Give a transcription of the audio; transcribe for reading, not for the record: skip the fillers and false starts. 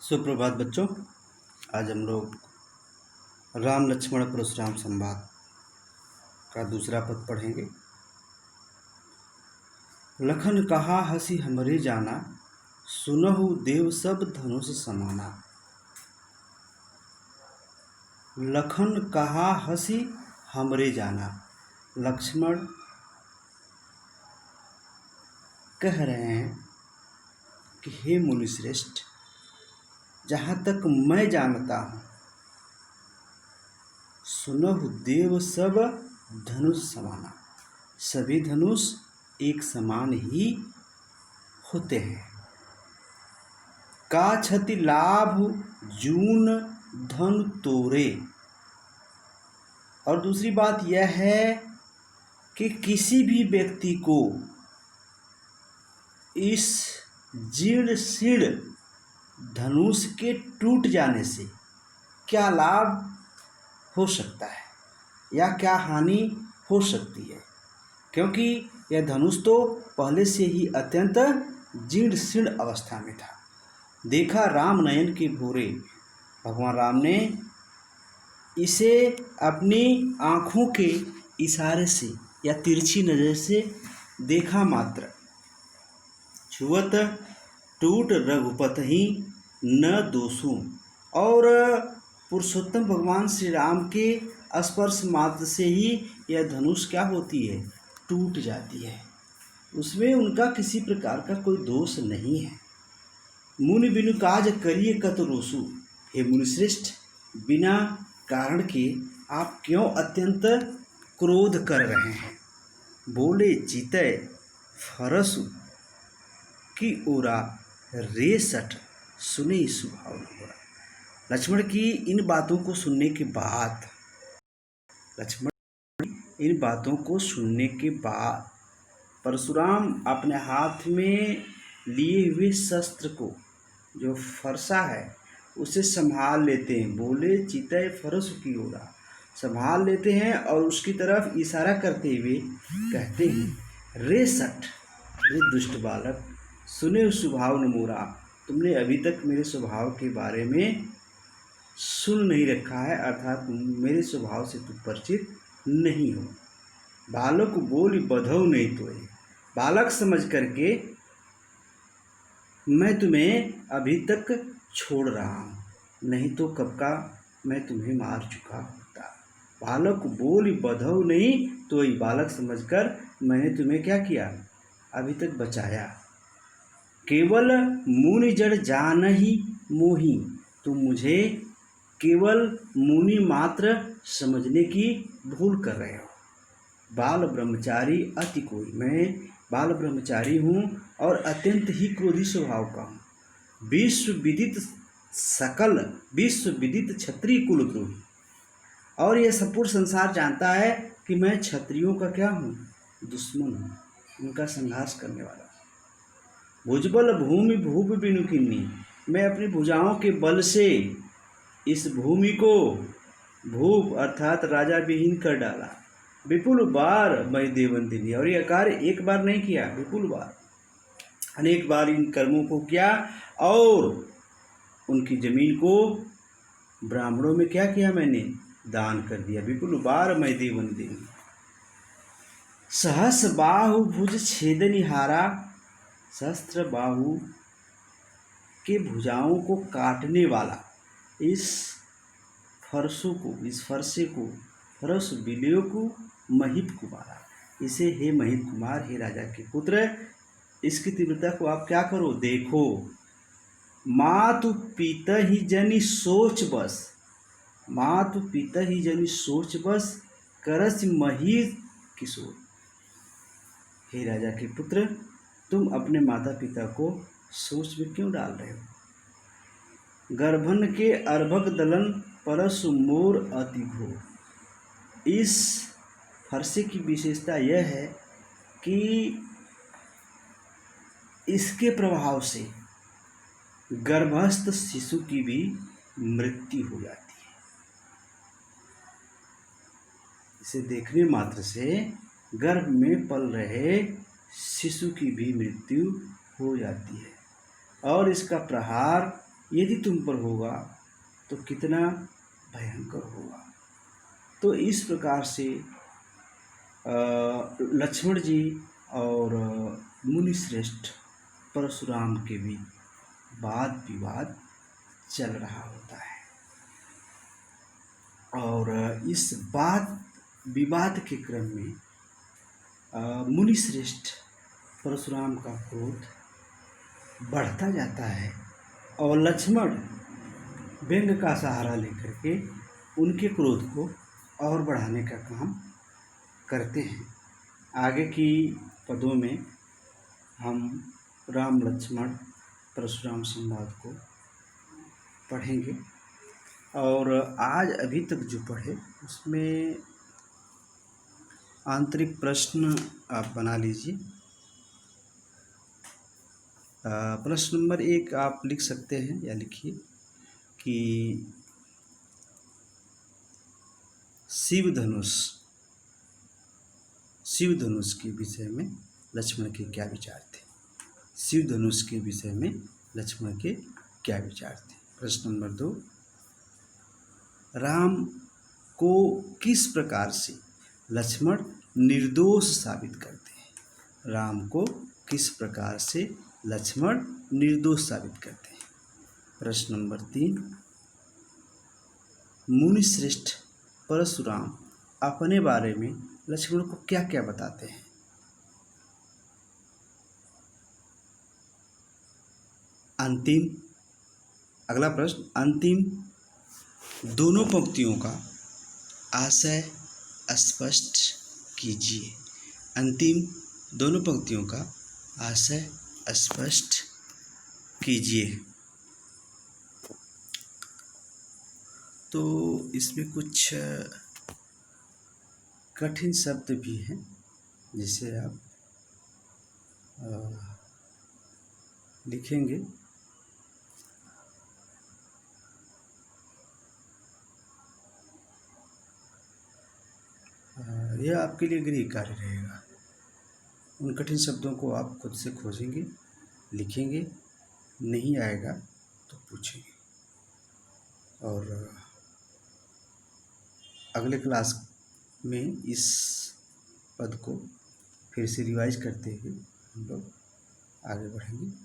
सुप्रभात बच्चों। आज हम लोग राम लक्ष्मण परशुराम संवाद का दूसरा पद पढ़ेंगे। लखन कहा हसी हमरे जाना, सुनहु देव सब धनुष समाना। लखन कहा हसी हमरे जाना, लक्ष्मण कह रहे हैं कि हे मुनिश्रेष्ठ, जहाँ तक मैं जानता हूँ, सुनहु देव सब धनुष समाना, सभी धनुष एक समान ही होते हैं। का क्षति लाभ जून धन तोरे। और दूसरी बात यह है कि किसी भी व्यक्ति को इस जीर्ण शीर्ण धनुष के टूट जाने से क्या लाभ हो सकता है या क्या हानि हो सकती है, क्योंकि यह धनुष तो पहले से ही अत्यंत जीर्ण शीर्ण अवस्था में था। देखा राम नयन के भोरे, भगवान राम ने इसे अपनी आँखों के इशारे से या तिरछी नज़र से देखा मात्र। छुअत टूट रघुपत ही न दोषों। और पुरुषोत्तम भगवान श्री राम के स्पर्श मात्र से ही यह धनुष क्या होती है, टूट जाती है। उसमें उनका किसी प्रकार का कोई दोष नहीं है। मुनि बिनु काज करिए कत रोसु। हे मुनिश्रेष्ठ, बिना कारण के आप क्यों अत्यंत क्रोध कर रहे हैं। बोले चितय फरसु की ओरा रे सठ सुने सुभाव न। लक्ष्मण की इन बातों को सुनने के बाद परशुराम अपने हाथ में लिए हुए शस्त्र को, जो फरसा है, उसे संभाल लेते हैं। बोले चितय फरसु की ओरा, संभाल लेते हैं और उसकी तरफ इशारा करते हुए कहते हैं, रे सठ, रे दुष्ट बालक, सुने स्वभाव न मोरा। तुमने अभी तक मेरे स्वभाव के बारे में सुन नहीं रखा है, अर्थात मेरे स्वभाव से तुम परिचित नहीं हो। बालक बोल बधौ नहीं तोए। बालक समझ करके मैं तुम्हें अभी तक छोड़ रहा हूँ, नहीं तो कब का मैं तुम्हें मार चुका होता। बालक बोल बधौ नहीं तोई, बालक समझकर मैंने तुम्हें क्या किया, अभी तक बचाया। केवल मुनि जड़ जानहि मोहि, तुम मुझे केवल मुनि मात्र समझने की भूल कर रहे हो। बाल ब्रह्मचारी अति कोई, मैं बाल ब्रह्मचारी हूँ और अत्यंत ही क्रोधी स्वभाव का हूँ। विश्व विदित क्षत्रिय कुलद्रोही। और यह संपूर्ण संसार जानता है कि मैं क्षत्रियों का क्या हूँ, दुश्मन हूँ, उनका संघर्ष करने वाला। भुजबल भूमि भूप बिनु किन्नी, मैं अपनी भुजाओं के बल से इस भूमि को भूप अर्थात राजा विहीन कर डाला। विपुल बार मैं देवंदिनी, और यह कार्य एक बार नहीं किया, विपुल बार, अनेक बार इन कर्मों को किया और उनकी जमीन को ब्राह्मणों में क्या किया, मैंने दान कर दिया। विपुल बार मैं देवंदिनी। सहस बाहु भुज छेदनिहारा, सहस्त्र बाहु के भुजाओं को काटने वाला इस फरसे को फरस बिलियो को महित कुमारा, इसे हे महित कुमार, हे राजा के पुत्र, इसकी तीव्रता को आप क्या करो, देखो। मातु पिता ही जनि सोच बस, मातु पिता ही जनि सोच बस, करस महित किशोर। हे राजा के पुत्र, तुम अपने माता पिता को सोच में क्यों डाल रहे हो। गर्भन के अर्भक दलन परसु मोर अति घोर। इस फरसे की विशेषता यह है कि इसके प्रभाव से गर्भस्थ शिशु की भी मृत्यु हो जाती है। इसे देखने मात्र से गर्भ में पल रहे शिशु की भी मृत्यु हो जाती है। और इसका प्रहार यदि तुम पर होगा तो कितना भयंकर होगा। तो इस प्रकार से लक्ष्मण जी और मुनिश्रेष्ठ परशुराम के बीच वाद विवाद चल रहा होता है। और इस वाद विवाद के क्रम में मुनिश्रेष्ठ परशुराम का क्रोध बढ़ता जाता है और लक्ष्मण व्यंग का सहारा लेकर के उनके क्रोध को और बढ़ाने का काम करते हैं। आगे की पदों में हम राम लक्ष्मण परशुराम संवाद को पढ़ेंगे। और आज अभी तक जो पढ़े उसमें आंतरिक प्रश्न आप बना लीजिए। प्रश्न नंबर 1 आप लिख सकते हैं या लिखिए कि शिव धनुष के विषय में लक्ष्मण के क्या विचार थे। शिव धनुष के विषय में लक्ष्मण के क्या विचार थे। प्रश्न नंबर 2, राम को किस प्रकार से लक्ष्मण निर्दोष साबित करते हैं। राम को किस प्रकार से लक्ष्मण निर्दोष साबित करते हैं। प्रश्न नंबर 3, मुनिश्रेष्ठ परशुराम अपने बारे में लक्ष्मण को क्या क्या बताते हैं। अगला प्रश्न, अंतिम दोनों पंक्तियों का आशय स्पष्ट कीजिए। अंतिम दोनों पंक्तियों का आशय स्पष्ट कीजिए। तो इसमें कुछ कठिन शब्द भी हैं जिसे आप लिखेंगे। यह आपके लिए गृह कार्य रहेगा। उन कठिन शब्दों को आप खुद से खोजेंगे, लिखेंगे, नहीं आएगा तो पूछेंगे। और अगले क्लास में इस पद को फिर से रिवाइज करते हुए हम लोग आगे बढ़ेंगे।